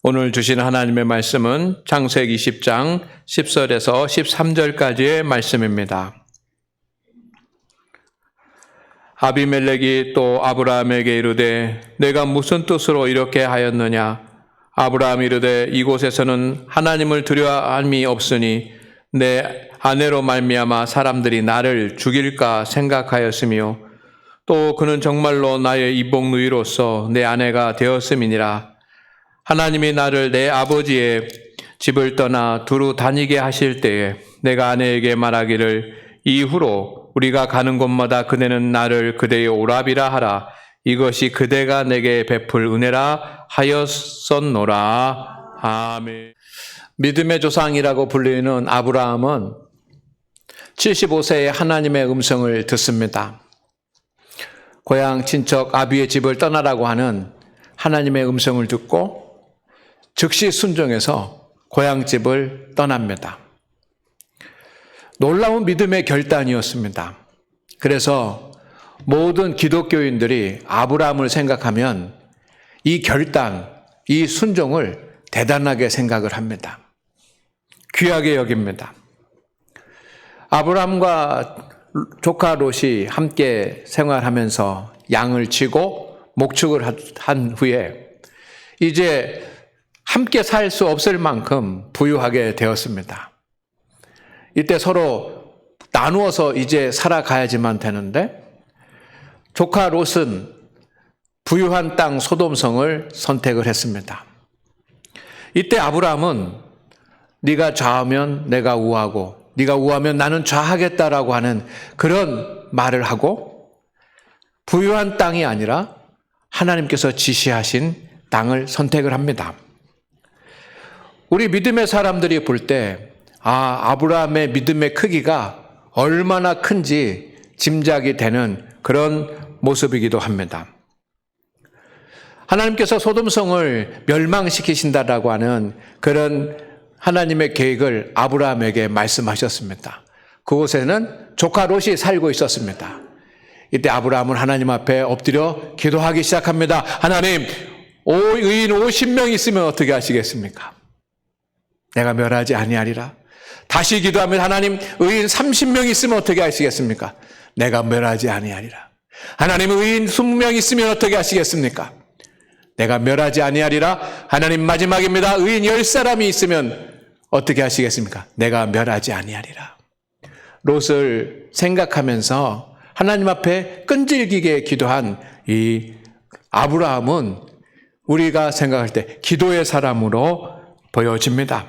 오늘 주신 하나님의 말씀은 창세기 10장 10절에서 13절까지의 말씀입니다. 아비멜렉이 또 아브라함에게 이르되 내가 무슨 뜻으로 이렇게 하였느냐? 아브라함이 이르되 이곳에서는 하나님을 두려워함이 없으니 내 아내로 말미암아 사람들이 나를 죽일까 생각하였으며 또 그는 정말로 나의 이복누이로서 내 아내가 되었음이니라. 하나님이 나를 내 아버지의 집을 떠나 두루 다니게 하실 때에 내가 아내에게 말하기를 이후로 우리가 가는 곳마다 그대는 나를 그대의 오라비라 하라. 이것이 그대가 내게 베풀 은혜라 하였었노라. 아멘. 믿음의 조상이라고 불리는 아브라함은 75세에 하나님의 음성을 듣습니다. 고향 친척 아비의 집을 떠나라고 하는 하나님의 음성을 듣고 즉시 순종해서 고향집을 떠납니다. 놀라운 믿음의 결단이었습니다. 그래서 모든 기독교인들이 아브라함을 생각하면 이 결단, 이 순종을 대단하게 생각을 합니다. 귀하게 여깁니다. 아브라함과 조카 롯이 함께 생활하면서 양을 치고 목축을 한 후에 이제 함께 살 수 없을 만큼 부유하게 되었습니다. 이때 서로 나누어서 이제 살아가야지만 되는데 조카 롯은 부유한 땅 소돔성을 선택을 했습니다. 이때 아브라함은 네가 좌하면 내가 우하고 네가 우하면 나는 좌하겠다라고 하는 그런 말을 하고 부유한 땅이 아니라 하나님께서 지시하신 땅을 선택을 합니다. 우리 믿음의 사람들이 볼 때 아브라함의 믿음의 크기가 얼마나 큰지 짐작이 되는 그런 모습이기도 합니다. 하나님께서 소돔성을 멸망시키신다라고 하는 그런 하나님의 계획을 아브라함에게 말씀하셨습니다. 그곳에는 조카 롯이 살고 있었습니다. 이때 아브라함은 하나님 앞에 엎드려 기도하기 시작합니다. 하나님, 의인 50명 있으면 어떻게 하시겠습니까? 내가 멸하지 아니하리라. 다시 기도하면 하나님, 의인 30명 있으면 어떻게 하시겠습니까? 내가 멸하지 아니하리라. 하나님, 의인 20명 있으면 어떻게 하시겠습니까? 내가 멸하지 아니하리라. 하나님, 마지막입니다. 의인 10사람이 있으면 어떻게 하시겠습니까? 내가 멸하지 아니하리라. 롯을 생각하면서 하나님 앞에 끈질기게 기도한 이 아브라함은 우리가 생각할 때 기도의 사람으로 보여집니다.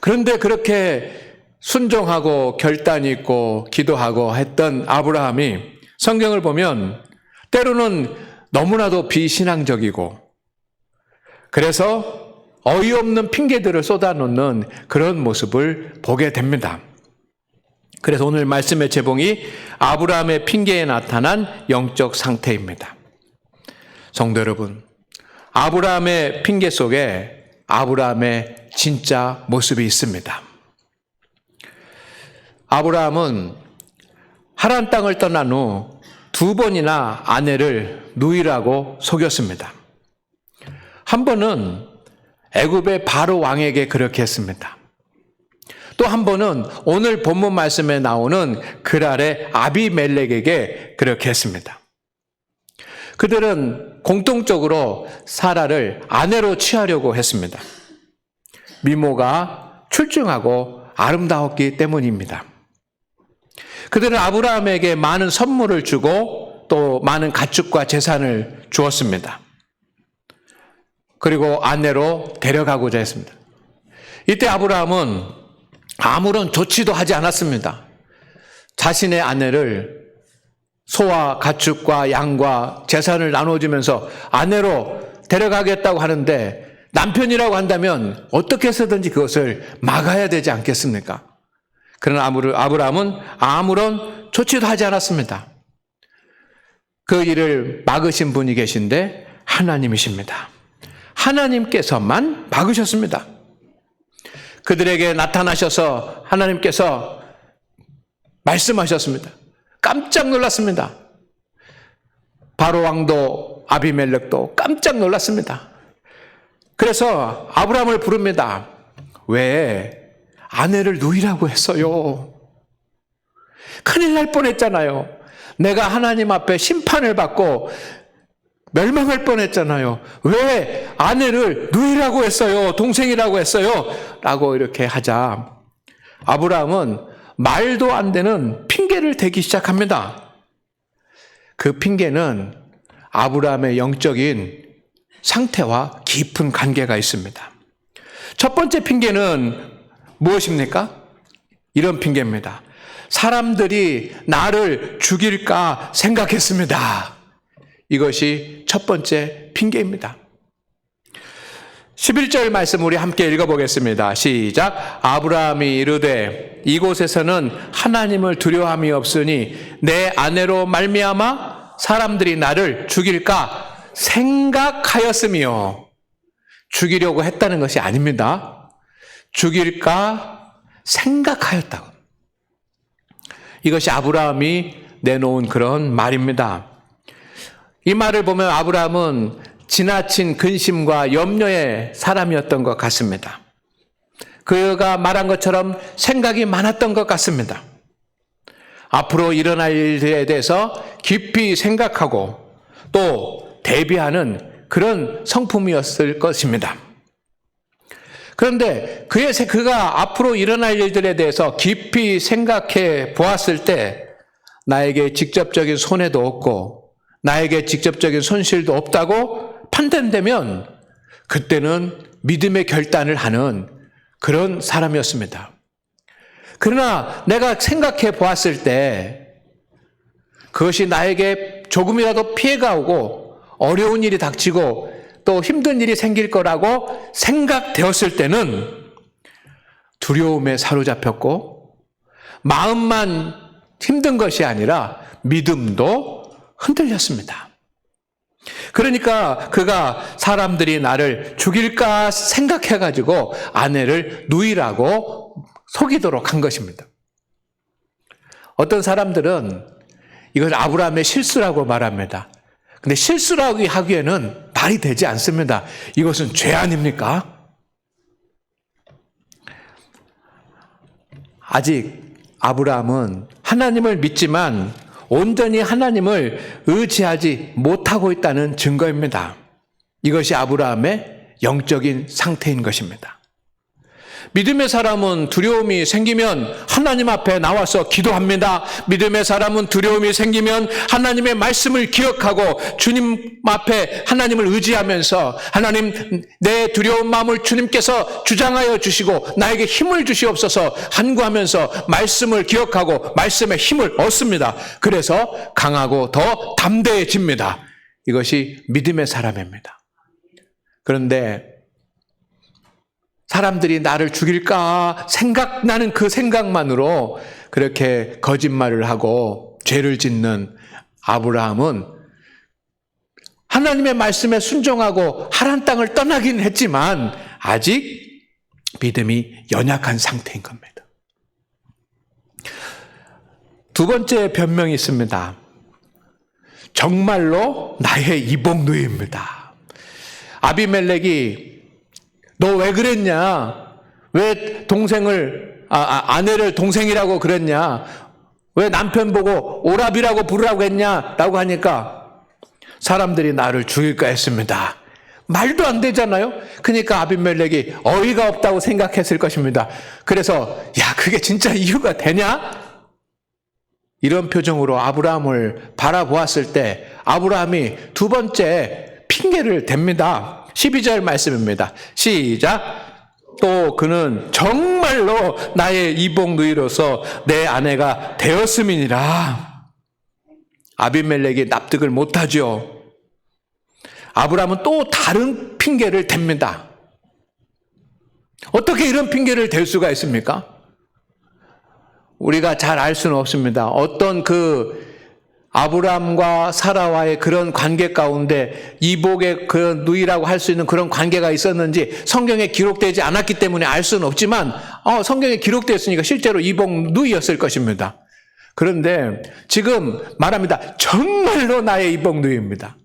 그런데 그렇게 순종하고 결단 있고 기도하고 했던 아브라함이 성경을 보면 때로는 너무나도 비신앙적이고 그래서 어이없는 핑계들을 쏟아놓는 그런 모습을 보게 됩니다. 그래서 오늘 말씀의 제목이 아브라함의 핑계에 나타난 영적 상태입니다. 성도 여러분, 아브라함의 핑계 속에 아브라함의 진짜 모습이 있습니다. 아브라함은 하란 땅을 떠난 후 2번이나 아내를 누이라고 속였습니다. 한 번은 애굽의 바로 왕에게 그렇게 했습니다. 또 한 번은 오늘 본문 말씀에 나오는 그랄의 아비멜렉에게 그렇게 했습니다. 그들은 공통적으로 사라를 아내로 취하려고 했습니다. 미모가 출중하고 아름다웠기 때문입니다. 그들은 아브라함에게 많은 선물을 주고 또 많은 가축과 재산을 주었습니다. 그리고 아내로 데려가고자 했습니다. 이때 아브라함은 아무런 조치도 하지 않았습니다. 자신의 아내를 소와 가축과 양과 재산을 나눠주면서 아내로 데려가겠다고 하는데 남편이라고 한다면 어떻게 해서든지 그것을 막아야 되지 않겠습니까? 그러나 아브라함은 아무런 조치도 하지 않았습니다. 그 일을 막으신 분이 계신데 하나님이십니다. 하나님께서만 막으셨습니다. 그들에게 나타나셔서 하나님께서 말씀하셨습니다. 깜짝 놀랐습니다. 바로 왕도 아비멜렉도 깜짝 놀랐습니다. 그래서 아브라함을 부릅니다. 왜 아내를 누이라고 했어요? 큰일 날 뻔했잖아요. 내가 하나님 앞에 심판을 받고 멸망할 뻔했잖아요. 왜 아내를 누이라고 했어요? 동생이라고 했어요? 라고 이렇게 하자 아브라함은 말도 안 되는 핑계를 대기 시작합니다. 그 핑계는 아브라함의 영적인 상태와 깊은 관계가 있습니다. 첫 번째 핑계는 무엇입니까? 이런 핑계입니다. 사람들이 나를 죽일까 생각했습니다. 이것이 첫 번째 핑계입니다. 11절 말씀 우리 함께 읽어보겠습니다. 시작. 아브라함이 이르되 이곳에서는 하나님을 두려워함이 없으니 내 아내로 말미암아 사람들이 나를 죽일까 생각하였으며, 죽이려고 했다는 것이 아닙니다. 죽일까 생각하였다고. 이것이 아브라함이 내놓은 그런 말입니다. 이 말을 보면 아브라함은 지나친 근심과 염려의 사람이었던 것 같습니다. 그가 말한 것처럼 생각이 많았던 것 같습니다. 앞으로 일어날 일에 대해서 깊이 생각하고 또 대비하는 그런 성품이었을 것입니다. 그런데 그가 앞으로 일어날 일들에 대해서 깊이 생각해 보았을 때 나에게 직접적인 손해도 없고 나에게 직접적인 손실도 없다고 판단되면 그때는 믿음의 결단을 하는 그런 사람이었습니다. 그러나 내가 생각해 보았을 때 그것이 나에게 조금이라도 피해가 오고 어려운 일이 닥치고 또 힘든 일이 생길 거라고 생각되었을 때는 두려움에 사로잡혔고 마음만 힘든 것이 아니라 믿음도 흔들렸습니다. 그러니까 그가 사람들이 나를 죽일까 생각해가지고 아내를 누이라고 속이도록 한 것입니다. 어떤 사람들은 이걸 아브라함의 실수라고 말합니다. 근데 실수라고 하기에는 말이 되지 않습니다. 이것은 죄 아닙니까? 아직 아브라함은 하나님을 믿지만 온전히 하나님을 의지하지 못하고 있다는 증거입니다. 이것이 아브라함의 영적인 상태인 것입니다. 믿음의 사람은 두려움이 생기면 하나님 앞에 나와서 기도합니다. 믿음의 사람은 두려움이 생기면 하나님의 말씀을 기억하고 주님 앞에 하나님을 의지하면서 하나님 내 두려운 마음을 주님께서 주장하여 주시고 나에게 힘을 주시옵소서 간구하면서 말씀을 기억하고 말씀의 힘을 얻습니다. 그래서 강하고 더 담대해집니다. 이것이 믿음의 사람입니다. 그런데 사람들이 나를 죽일까 생각나는 그 생각만으로 그렇게 거짓말을 하고 죄를 짓는 아브라함은 하나님의 말씀에 순종하고 하란 땅을 떠나긴 했지만 아직 믿음이 연약한 상태인 겁니다. 두 번째 변명이 있습니다. 정말로 나의 이복누이입니다. 아비멜렉이 너 왜 그랬냐? 왜 아내를 동생이라고 그랬냐? 왜 남편 보고 오라비라고 부르라고 했냐? 라고 하니까 사람들이 나를 죽일까 했습니다. 말도 안 되잖아요? 그러니까 아비멜렉이 어이가 없다고 생각했을 것입니다. 그래서 야, 그게 진짜 이유가 되냐? 이런 표정으로 아브라함을 바라보았을 때 아브라함이 두 번째 핑계를 댑니다. 12절 말씀입니다. 시작. 또 그는 정말로 나의 이복누이로서 내 아내가 되었음이니라. 아비멜렉이 납득을 못하죠. 아브라함은 또 다른 핑계를 댑니다. 어떻게 이런 핑계를 댈 수가 있습니까? 우리가 잘 알 수는 없습니다. 어떤 아브라함과 사라와의 그런 관계 가운데 이복의 그런 누이라고 할 수 있는 그런 관계가 있었는지 성경에 기록되지 않았기 때문에 알 수는 없지만 성경에 기록되었으니까 실제로 이복 누이였을 것입니다. 그런데 지금 말합니다. 정말로 나의 이복 누이입니다.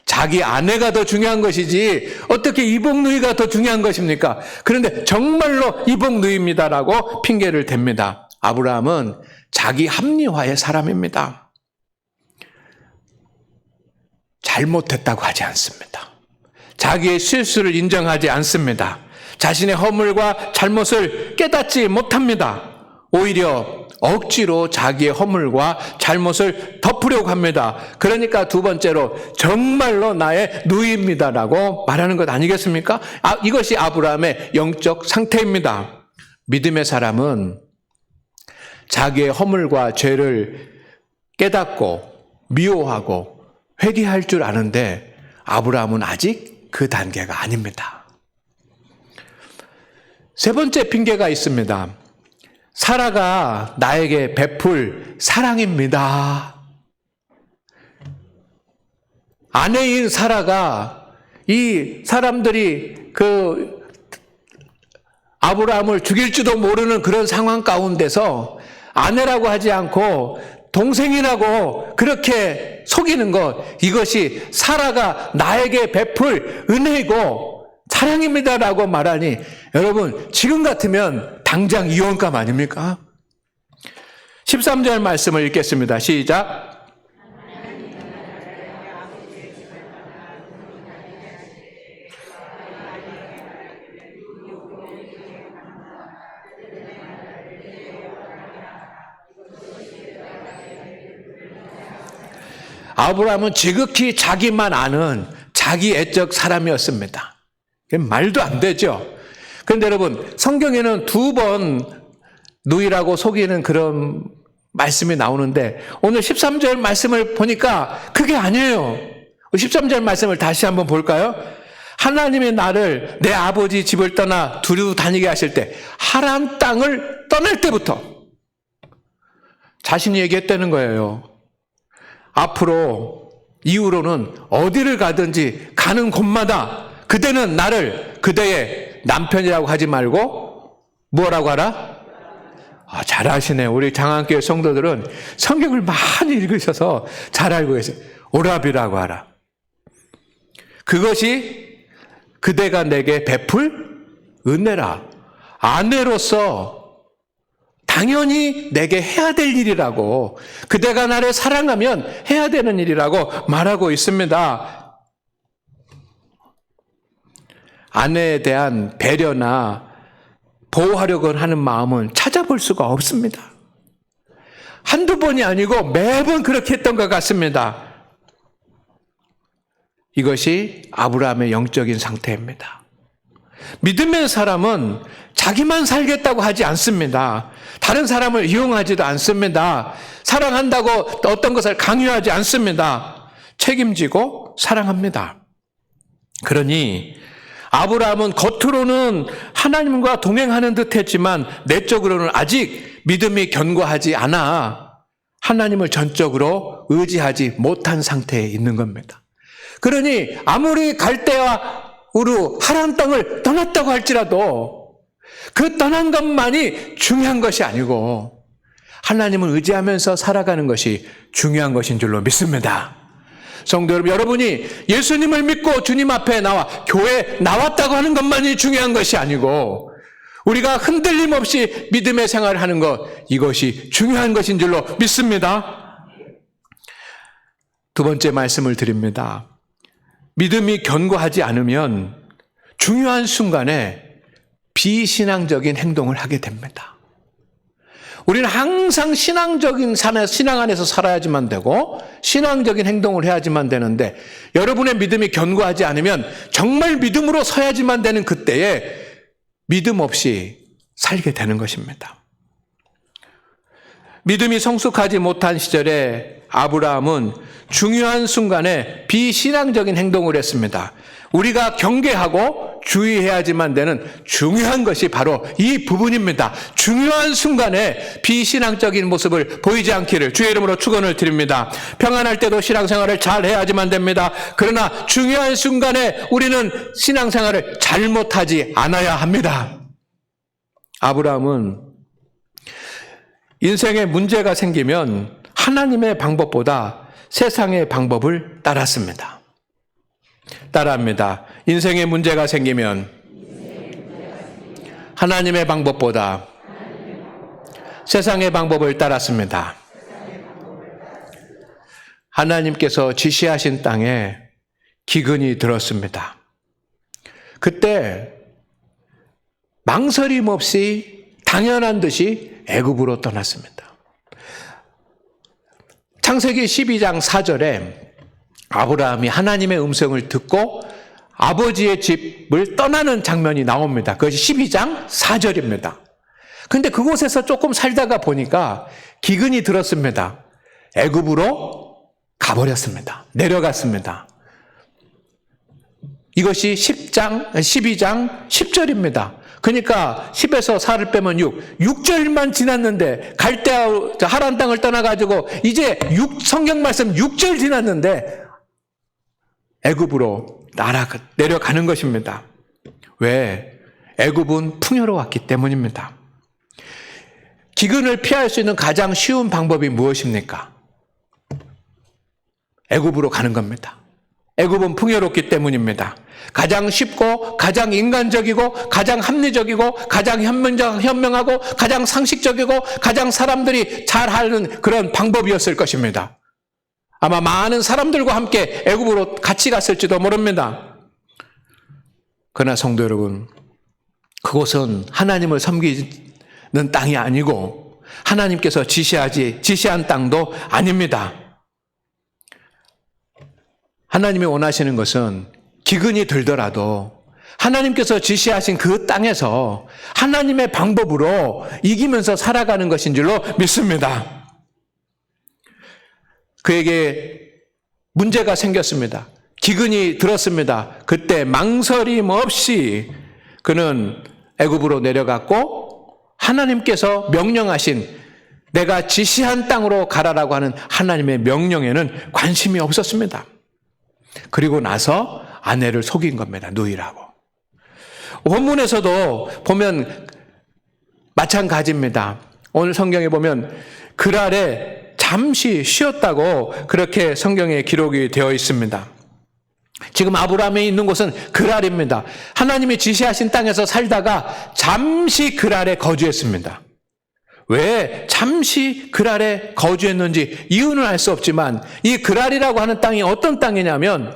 자기 아내가 더 중요한 것이지 어떻게 이복누이가 더 중요한 것입니까? 그런데 정말로 이복누이입니다라고 핑계를 댑니다. 아브라함은 자기 합리화의 사람입니다. 잘못했다고 하지 않습니다. 자기의 실수를 인정하지 않습니다. 자신의 허물과 잘못을 깨닫지 못합니다. 오히려 억지로 자기의 허물과 잘못을 덮으려고 합니다. 그러니까 두 번째로 정말로 나의 누이입니다라고 말하는 것 아니겠습니까? 이것이 아브라함의 영적 상태입니다. 믿음의 사람은 자기의 허물과 죄를 깨닫고 미워하고 회개할 줄 아는데 아브라함은 아직 그 단계가 아닙니다. 세 번째 핑계가 있습니다. 사라가 나에게 베풀 사랑입니다. 아내인 사라가 이 사람들이 아브라함을 죽일지도 모르는 그런 상황 가운데서 아내라고 하지 않고 동생이라고 그렇게 속이는 것, 이것이 사라가 나에게 베풀 은혜이고 사랑입니다라고 말하니 여러분 지금 같으면 당장 이혼감 아닙니까? 13절 말씀을 읽겠습니다. 시작. 아브라함은 지극히 자기만 아는 자기 애적 사람이었습니다. 말도 안 되죠. 그런데 여러분 성경에는 2번 누이라고 속이는 그런 말씀이 나오는데 오늘 13절 말씀을 보니까 그게 아니에요. 13절 말씀을 다시 한번 볼까요? 하나님이 나를 내 아버지 집을 떠나 두루 다니게 하실 때 하란 땅을 떠날 때부터 자신이 얘기했다는 거예요. 앞으로 이후로는 어디를 가든지 가는 곳마다 그대는 나를 그대의 남편이라고 하지 말고 뭐라고 하라? 잘 아시네. 우리 장안교회 성도들은 성경을 많이 읽으셔서 잘 알고 계세요. 오라비라고 하라. 그것이 그대가 내게 베풀 은혜라. 아내로서 당연히 내게 해야 될 일이라고, 그대가 나를 사랑하면 해야 되는 일이라고 말하고 있습니다. 아내에 대한 배려나 보호하려고 하는 마음은 찾아볼 수가 없습니다. 한두 번이 아니고 매번 그렇게 했던 것 같습니다. 이것이 아브라함의 영적인 상태입니다. 믿음의 사람은 자기만 살겠다고 하지 않습니다. 다른 사람을 이용하지도 않습니다. 사랑한다고 어떤 것을 강요하지 않습니다. 책임지고 사랑합니다. 그러니 아브라함은 겉으로는 하나님과 동행하는 듯 했지만 내적으로는 아직 믿음이 견고하지 않아 하나님을 전적으로 의지하지 못한 상태에 있는 겁니다. 그러니 아무리 갈대와 우루 하란 땅을 떠났다고 할지라도 그 떠난 것만이 중요한 것이 아니고 하나님을 의지하면서 살아가는 것이 중요한 것인 줄로 믿습니다. 성도 여러분, 여러분이 예수님을 믿고 주님 앞에 나와 교회에 나왔다고 하는 것만이 중요한 것이 아니고 우리가 흔들림 없이 믿음의 생활을 하는 것, 이것이 중요한 것인 줄로 믿습니다. 두 번째 말씀을 드립니다. 믿음이 견고하지 않으면 중요한 순간에 비신앙적인 행동을 하게 됩니다. 우리는 항상 신앙적인 신앙 안에서 살아야지만 되고 신앙적인 행동을 해야지만 되는데 여러분의 믿음이 견고하지 않으면 정말 믿음으로 서야지만 되는 그때에 믿음 없이 살게 되는 것입니다. 믿음이 성숙하지 못한 시절에 아브라함은 중요한 순간에 비신앙적인 행동을 했습니다. 우리가 경계하고 주의해야지만 되는 중요한 것이 바로 이 부분입니다. 중요한 순간에 비신앙적인 모습을 보이지 않기를 주의 이름으로 축원을 드립니다. 평안할 때도 신앙생활을 잘 해야지만 됩니다. 그러나 중요한 순간에 우리는 신앙생활을 잘못하지 않아야 합니다. 아브라함은 인생에 문제가 생기면 하나님의 방법보다 세상의 방법을 따랐습니다. 따라합니다. 인생에 문제가 생기면 하나님의 방법보다 세상의 방법을 따랐습니다. 하나님께서 지시하신 땅에 기근이 들었습니다. 그때 망설임 없이 당연한 듯이 애굽으로 떠났습니다. 창세기 12장 4절에 아브라함이 하나님의 음성을 듣고 아버지의 집을 떠나는 장면이 나옵니다. 그것이 12장 4절입니다. 근데 그곳에서 조금 살다가 보니까 기근이 들었습니다. 애굽으로 가버렸습니다. 내려갔습니다. 이것이 12장 10절입니다. 그러니까 10에서 4를 빼면 6절만 지났는데 갈대아 하란 땅을 떠나가지고 이제 성경 말씀 6절 지났는데 애굽으로 내려가는 것입니다. 왜? 애굽은 풍요로웠기 때문입니다. 기근을 피할 수 있는 가장 쉬운 방법이 무엇입니까? 애굽으로 가는 겁니다. 애굽은 풍요롭기 때문입니다. 가장 쉽고 가장 인간적이고 가장 합리적이고 가장 현명하고 가장 상식적이고 가장 사람들이 잘하는 그런 방법이었을 것입니다. 아마 많은 사람들과 함께 애굽으로 같이 갔을지도 모릅니다. 그러나 성도 여러분, 그곳은 하나님을 섬기는 땅이 아니고 하나님께서 지시한 땅도 아닙니다. 하나님이 원하시는 것은 기근이 들더라도 하나님께서 지시하신 그 땅에서 하나님의 방법으로 이기면서 살아가는 것인 줄로 믿습니다. 그에게 문제가 생겼습니다. 기근이 들었습니다. 그때 망설임 없이 그는 애굽으로 내려갔고 하나님께서 명령하신 내가 지시한 땅으로 가라라고 하는 하나님의 명령에는 관심이 없었습니다. 그리고 나서 아내를 속인 겁니다. 누이라고. 본문에서도 보면 마찬가지입니다. 오늘 성경에 보면 그랄에 잠시 쉬었다고 그렇게 성경에 기록이 되어 있습니다. 지금 아브라함이 있는 곳은 그랄입니다. 하나님이 지시하신 땅에서 살다가 잠시 그랄에 거주했습니다. 왜 잠시 그랄에 거주했는지 이유는 알 수 없지만 이 그랄이라고 하는 땅이 어떤 땅이냐면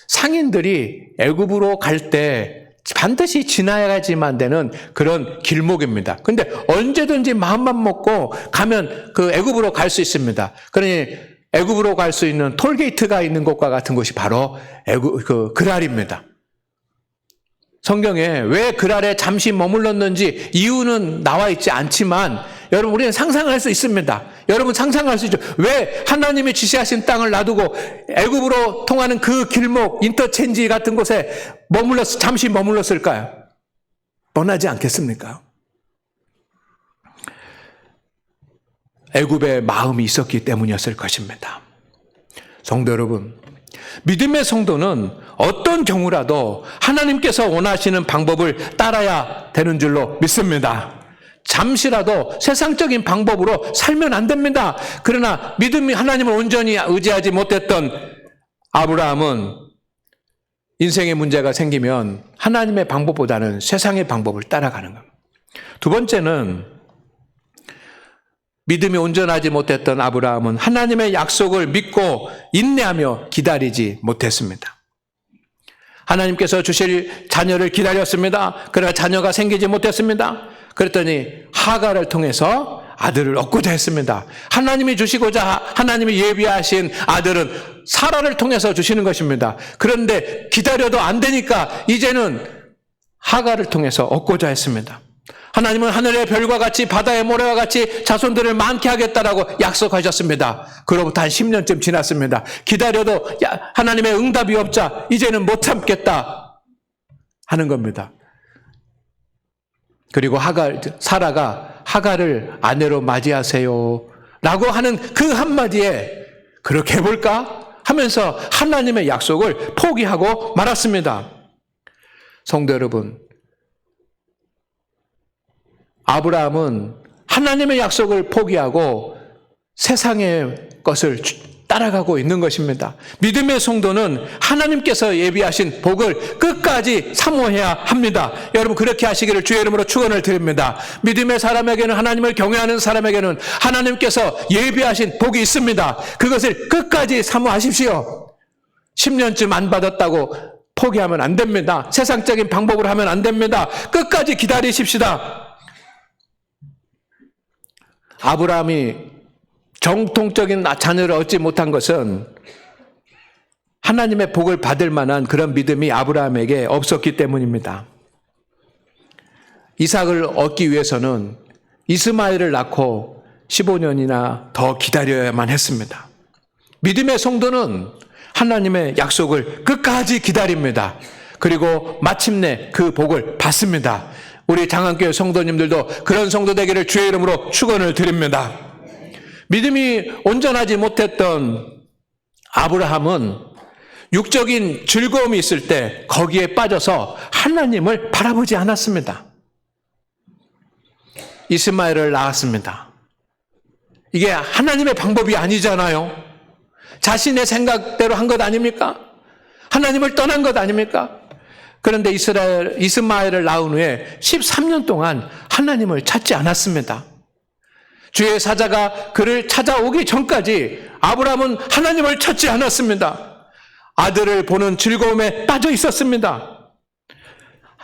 상인들이 애굽으로 갈 때 반드시 지나야지만 되는 그런 길목입니다. 근데 언제든지 마음만 먹고 가면 그 애굽으로 갈 수 있습니다. 그러니 애굽으로 갈 수 있는 톨게이트가 있는 곳과 같은 곳이 바로 그랄입니다. 성경에 왜 그랄에 잠시 머물렀는지 이유는 나와 있지 않지만 여러분 우리는 상상할 수 있습니다. 여러분 상상할 수 있죠. 왜 하나님이 지시하신 땅을 놔두고 애굽으로 통하는 그 길목 인터체인지 같은 곳에 잠시 머물렀을까요? 뻔하지 않겠습니까? 애굽의 마음이 있었기 때문이었을 것입니다. 성도 여러분, 믿음의 성도는 어떤 경우라도 하나님께서 원하시는 방법을 따라야 되는 줄로 믿습니다. 잠시라도 세상적인 방법으로 살면 안 됩니다. 그러나 믿음이 하나님을 온전히 의지하지 못했던 아브라함은 인생에 문제가 생기면 하나님의 방법보다는 세상의 방법을 따라가는 겁니다. 두 번째는 믿음이 온전하지 못했던 아브라함은 하나님의 약속을 믿고 인내하며 기다리지 못했습니다. 하나님께서 주실 자녀를 기다렸습니다. 그러나 자녀가 생기지 못했습니다. 그랬더니 하갈을 통해서 아들을 얻고자 했습니다. 하나님이 주시고자 하나님이 예비하신 아들은 사라를 통해서 주시는 것입니다. 그런데 기다려도 안 되니까 이제는 하갈을 통해서 얻고자 했습니다. 하나님은 하늘의 별과 같이 바다의 모래와 같이 자손들을 많게 하겠다라고 약속하셨습니다. 그로부터 한 10년쯤 지났습니다. 기다려도 하나님의 응답이 없자 이제는 못 참겠다 하는 겁니다. 그리고 사라가 하갈을 아내로 맞이하세요 라고 하는 그 한마디에 그렇게 해볼까 하면서 하나님의 약속을 포기하고 말았습니다. 성도 여러분, 아브라함은 하나님의 약속을 포기하고 세상의 것을 따라가고 있는 것입니다. 믿음의 성도는 하나님께서 예비하신 복을 끝까지 사모해야 합니다. 여러분 그렇게 하시기를 주의 이름으로 축원을 드립니다. 믿음의 사람에게는, 하나님을 경외하는 사람에게는 하나님께서 예비하신 복이 있습니다. 그것을 끝까지 사모하십시오. 10년쯤 안 받았다고 포기하면 안 됩니다. 세상적인 방법으로 하면 안 됩니다. 끝까지 기다리십시다. 아브라함이 정통적인 자녀를 얻지 못한 것은 하나님의 복을 받을 만한 그런 믿음이 아브라함에게 없었기 때문입니다. 이삭을 얻기 위해서는 이스마엘을 낳고 15년이나 더 기다려야만 했습니다. 믿음의 성도는 하나님의 약속을 끝까지 기다립니다. 그리고 마침내 그 복을 받습니다. 우리 장안교회 성도님들도 그런 성도 되기를 주의 이름으로 축원을 드립니다. 믿음이 온전하지 못했던 아브라함은 육적인 즐거움이 있을 때 거기에 빠져서 하나님을 바라보지 않았습니다. 이스마엘을 낳았습니다. 이게 하나님의 방법이 아니잖아요. 자신의 생각대로 한 것 아닙니까? 하나님을 떠난 것 아닙니까? 그런데 이스마엘을 낳은 후에 13년 동안 하나님을 찾지 않았습니다. 주의 사자가 그를 찾아오기 전까지 아브라함은 하나님을 찾지 않았습니다. 아들을 보는 즐거움에 빠져 있었습니다.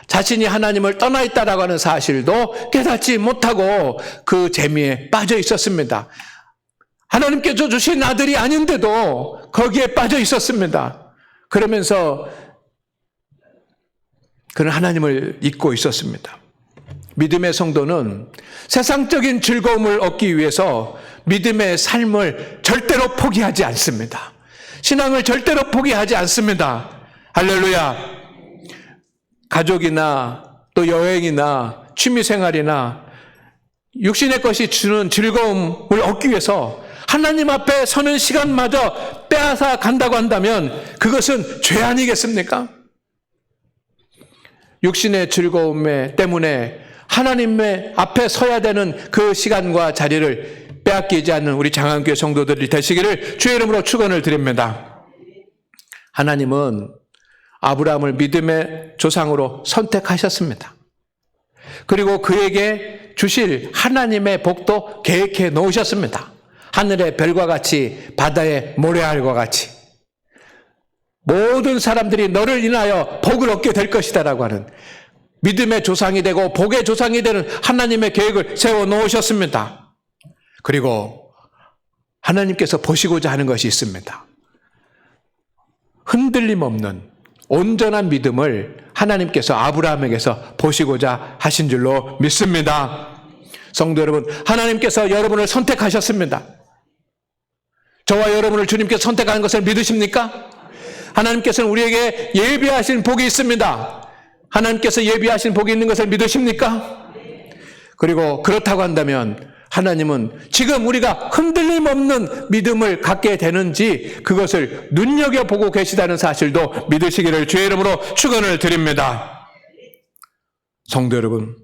자신이 하나님을 떠나 있다라고 하는 사실도 깨닫지 못하고 그 재미에 빠져 있었습니다. 하나님께서 주신 아들이 아닌데도 거기에 빠져 있었습니다. 그러면서 그는 하나님을 잊고 있었습니다. 믿음의 성도는 세상적인 즐거움을 얻기 위해서 믿음의 삶을 절대로 포기하지 않습니다. 신앙을 절대로 포기하지 않습니다. 할렐루야. 가족이나 또 여행이나 취미생활이나 육신의 것이 주는 즐거움을 얻기 위해서 하나님 앞에 서는 시간마저 빼앗아 간다고 한다면 그것은 죄 아니겠습니까? 육신의 즐거움 때문에 하나님의 앞에 서야 되는 그 시간과 자리를 빼앗기지 않는 우리 장안교회 성도들이 되시기를 주의 이름으로 축원을 드립니다. 하나님은 아브라함을 믿음의 조상으로 선택하셨습니다. 그리고 그에게 주실 하나님의 복도 계획해 놓으셨습니다. 하늘의 별과 같이 바다의 모래알과 같이 모든 사람들이 너를 인하여 복을 얻게 될 것이다라고 하는 믿음의 조상이 되고 복의 조상이 되는 하나님의 계획을 세워 놓으셨습니다. 그리고 하나님께서 보시고자 하는 것이 있습니다. 흔들림 없는 온전한 믿음을 하나님께서 아브라함에게서 보시고자 하신 줄로 믿습니다. 성도 여러분, 하나님께서 여러분을 선택하셨습니다. 저와 여러분을 주님께서 선택한 것을 믿으십니까? 하나님께서는 우리에게 예비하신 복이 있습니다. 하나님께서 예비하신 복이 있는 것을 믿으십니까? 그리고 그렇다고 한다면 하나님은 지금 우리가 흔들림 없는 믿음을 갖게 되는지 그것을 눈여겨보고 계시다는 사실도 믿으시기를 주의 이름으로 축원을 드립니다. 성도 여러분,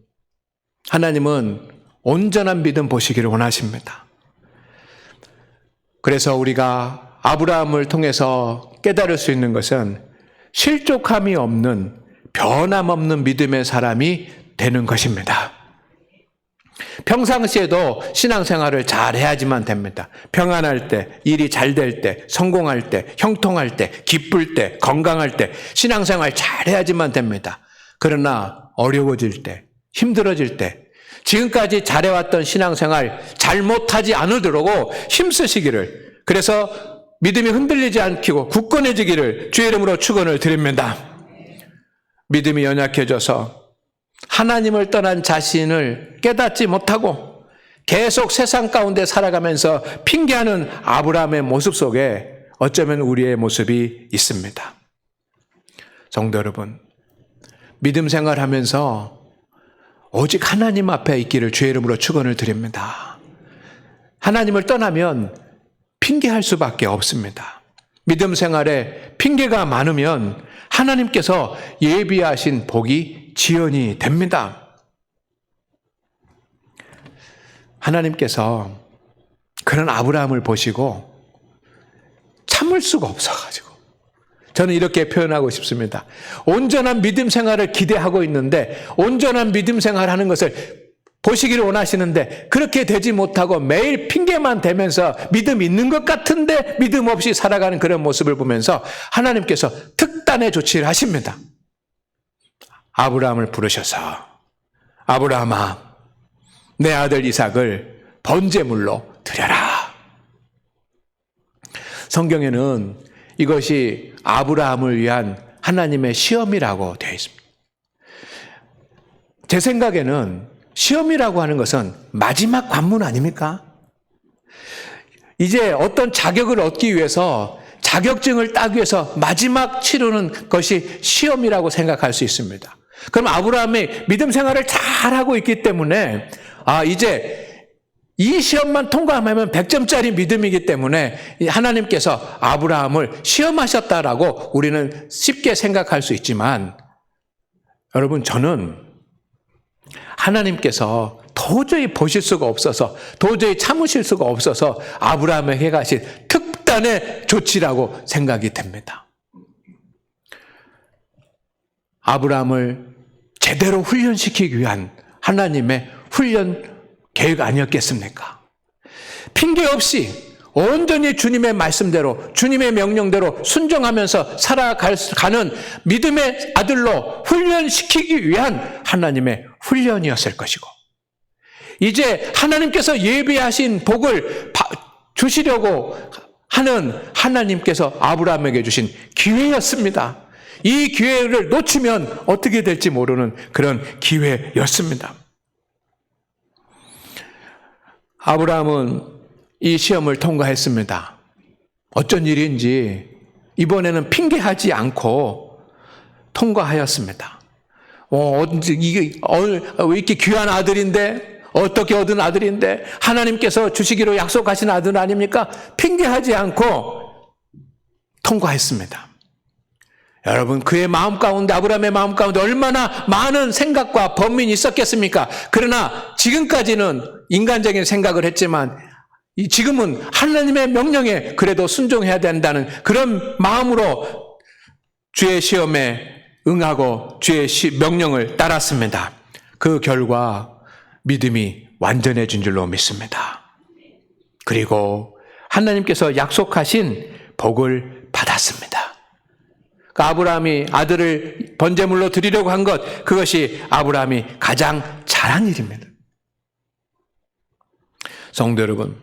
하나님은 온전한 믿음 보시기를 원하십니다. 그래서 우리가 아브라함을 통해서 깨달을 수 있는 것은 실족함이 없는 변함없는 믿음의 사람이 되는 것입니다. 평상시에도 신앙생활을 잘 해야지만 됩니다. 평안할 때, 일이 잘 될 때, 성공할 때, 형통할 때, 기쁠 때, 건강할 때 신앙생활 잘 해야지만 됩니다. 그러나 어려워질 때, 힘들어질 때 지금까지 잘해왔던 신앙생활 잘못하지 않으도록 힘쓰시기를, 그래서 믿음이 흔들리지 않고 굳건해지기를 주의 이름으로 축원을 드립니다. 믿음이 연약해져서 하나님을 떠난 자신을 깨닫지 못하고 계속 세상 가운데 살아가면서 핑계하는 아브라함의 모습 속에 어쩌면 우리의 모습이 있습니다. 성도 여러분, 믿음 생활하면서 오직 하나님 앞에 있기를 주의 이름으로 축원을 드립니다. 하나님을 떠나면 핑계할 수밖에 없습니다. 믿음 생활에 핑계가 많으면 하나님께서 예비하신 복이 지연이 됩니다. 하나님께서 그런 아브라함을 보시고 참을 수가 없어가지고 저는 이렇게 표현하고 싶습니다. 온전한 믿음 생활을 기대하고 있는데 온전한 믿음 생활하는 것을 보시기를 원하시는데 그렇게 되지 못하고 매일 핑계만 대면서 믿음 있는 것 같은데 믿음 없이 살아가는 그런 모습을 보면서 하나님께서 특단의 조치를 하십니다. 아브라함을 부르셔서 아브라함아 내 아들 이삭을 번제물로 드려라. 성경에는 이것이 아브라함을 위한 하나님의 시험이라고 되어 있습니다. 제 생각에는 시험이라고 하는 것은 마지막 관문 아닙니까? 이제 어떤 자격을 얻기 위해서 자격증을 따기 위해서 마지막 치르는 것이 시험이라고 생각할 수 있습니다. 그럼 아브라함이 믿음 생활을 잘하고 있기 때문에 이제 이 시험만 통과하면 100점짜리 믿음이기 때문에 하나님께서 아브라함을 시험하셨다라고 우리는 쉽게 생각할 수 있지만 여러분 저는 하나님께서 도저히 보실 수가 없어서 도저히 참으실 수가 없어서 아브라함에게 가신 특단의 조치라고 생각이 됩니다. 아브라함을 제대로 훈련시키기 위한 하나님의 훈련 계획 아니었겠습니까? 핑계 없이 온전히 주님의 말씀대로 주님의 명령대로 순종하면서 살아가는 믿음의 아들로 훈련시키기 위한 하나님의 훈련이었을 것이고 이제 하나님께서 예비하신 복을 주시려고 하는 하나님께서 아브라함에게 주신 기회였습니다. 이 기회를 놓치면 어떻게 될지 모르는 그런 기회였습니다. 아브라함은 이 시험을 통과했습니다. 어쩐 일인지 이번에는 핑계하지 않고 통과하였습니다. 이게 왜 이렇게 귀한 아들인데 어떻게 얻은 아들인데 하나님께서 주시기로 약속하신 아들 아닙니까? 핑계하지 않고 통과했습니다. 여러분 그의 마음 가운데 아브라함의 마음 가운데 얼마나 많은 생각과 번민이 있었겠습니까? 그러나 지금까지는 인간적인 생각을 했지만 지금은 하나님의 명령에 그래도 순종해야 된다는 그런 마음으로 주의 시험에 응하고 주의 명령을 따랐습니다. 그 결과 믿음이 완전해진 줄로 믿습니다. 그리고 하나님께서 약속하신 복을 받았습니다. 아브라함이 아들을 번제물로 드리려고 한 것, 그것이 아브라함이 가장 잘한 일입니다. 성도 여러분,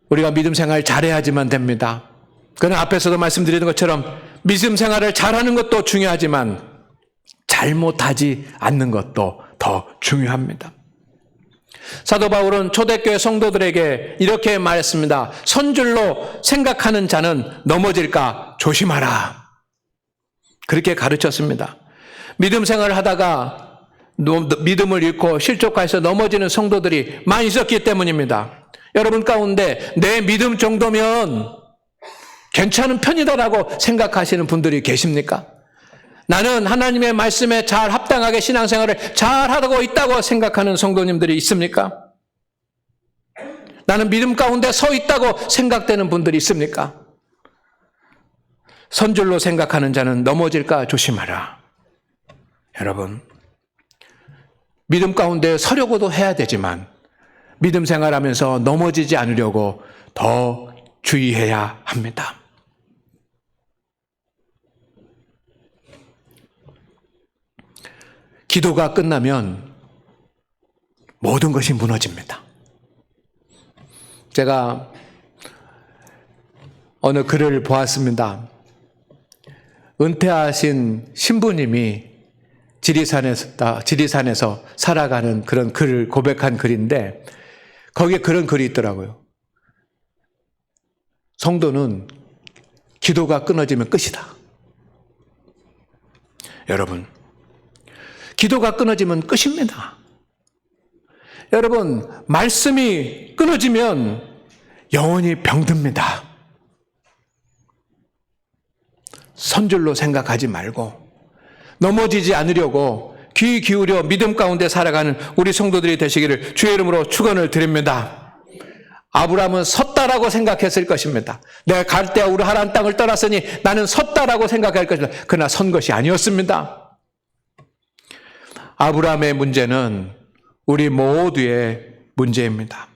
우리가 믿음 생활 잘해야지만 됩니다. 그러나 앞에서도 말씀드리는 것처럼 믿음 생활을 잘하는 것도 중요하지만 잘못하지 않는 것도 더 중요합니다. 사도 바울은 초대교회 성도들에게 이렇게 말했습니다. 선줄로 생각하는 자는 넘어질까 조심하라. 그렇게 가르쳤습니다. 믿음 생활을 하다가 믿음을 잃고 실족해서 넘어지는 성도들이 많이 있었기 때문입니다. 여러분 가운데 내 믿음 정도면 괜찮은 편이다라고 생각하시는 분들이 계십니까? 나는 하나님의 말씀에 잘 합당하게 신앙생활을 잘하고 있다고 생각하는 성도님들이 있습니까? 나는 믿음 가운데 서 있다고 생각되는 분들이 있습니까? 선줄로 생각하는 자는 넘어질까 조심하라. 여러분, 믿음 가운데 서려고도 해야 되지만 믿음 생활하면서 넘어지지 않으려고 더 주의해야 합니다. 기도가 끝나면 모든 것이 무너집니다. 제가 어느 글을 보았습니다. 은퇴하신 신부님이 지리산에서 살아가는 그런 글을 고백한 글인데 거기에 그런 글이 있더라고요. 성도는 기도가 끊어지면 끝이다. 여러분, 기도가 끊어지면 끝입니다. 여러분, 말씀이 끊어지면 영혼이 병듭니다. 선줄로 생각하지 말고 넘어지지 않으려고 귀 기울여 믿음 가운데 살아가는 우리 성도들이 되시기를 주의 이름으로 축원을 드립니다. 아브라함은 섰다라고 생각했을 것입니다. 내가 갈대아 우르 하란 땅을 떠났으니 나는 섰다라고 생각할 것이다. 그러나 선 것이 아니었습니다. 아브라함의 문제는 우리 모두의 문제입니다.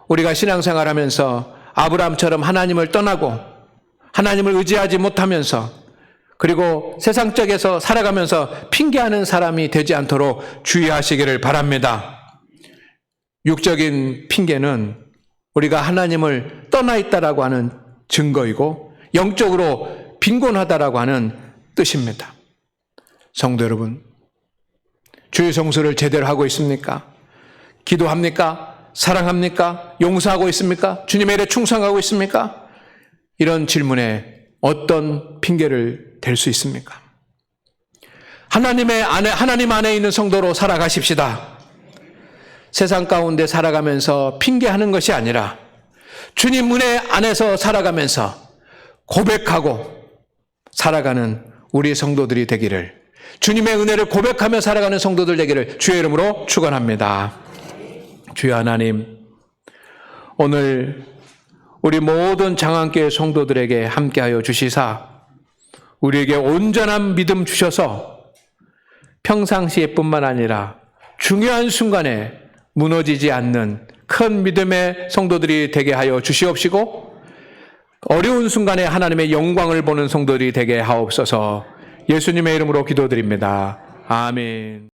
우리가 신앙생활하면서 아브라함처럼 하나님을 떠나고 하나님을 의지하지 못하면서 그리고 세상 쪽에서 살아가면서 핑계하는 사람이 되지 않도록 주의하시기를 바랍니다. 육적인 핑계는 우리가 하나님을 떠나 있다라고 하는 증거이고 영적으로 빈곤하다라고 하는 뜻입니다. 성도 여러분, 주의 성수를 제대로 하고 있습니까? 기도합니까? 사랑합니까? 용서하고 있습니까? 주님의 일에 충성하고 있습니까? 이런 질문에 어떤 핑계를 댈 수 있습니까? 하나님 안에 있는 성도로 살아가십시다. 세상 가운데 살아가면서 핑계하는 것이 아니라 주님 은혜 안에서 살아가면서 고백하고 살아가는 우리 성도들이 되기를, 주님의 은혜를 고백하며 살아가는 성도들 되기를 주의 이름으로 축원합니다. 주여 하나님, 오늘 우리 모든 장안교회 성도들에게 함께하여 주시사 우리에게 온전한 믿음 주셔서 평상시에뿐만 아니라 중요한 순간에 무너지지 않는 큰 믿음의 성도들이 되게 하여 주시옵시고 어려운 순간에 하나님의 영광을 보는 성도들이 되게 하옵소서. 예수님의 이름으로 기도드립니다. 아멘.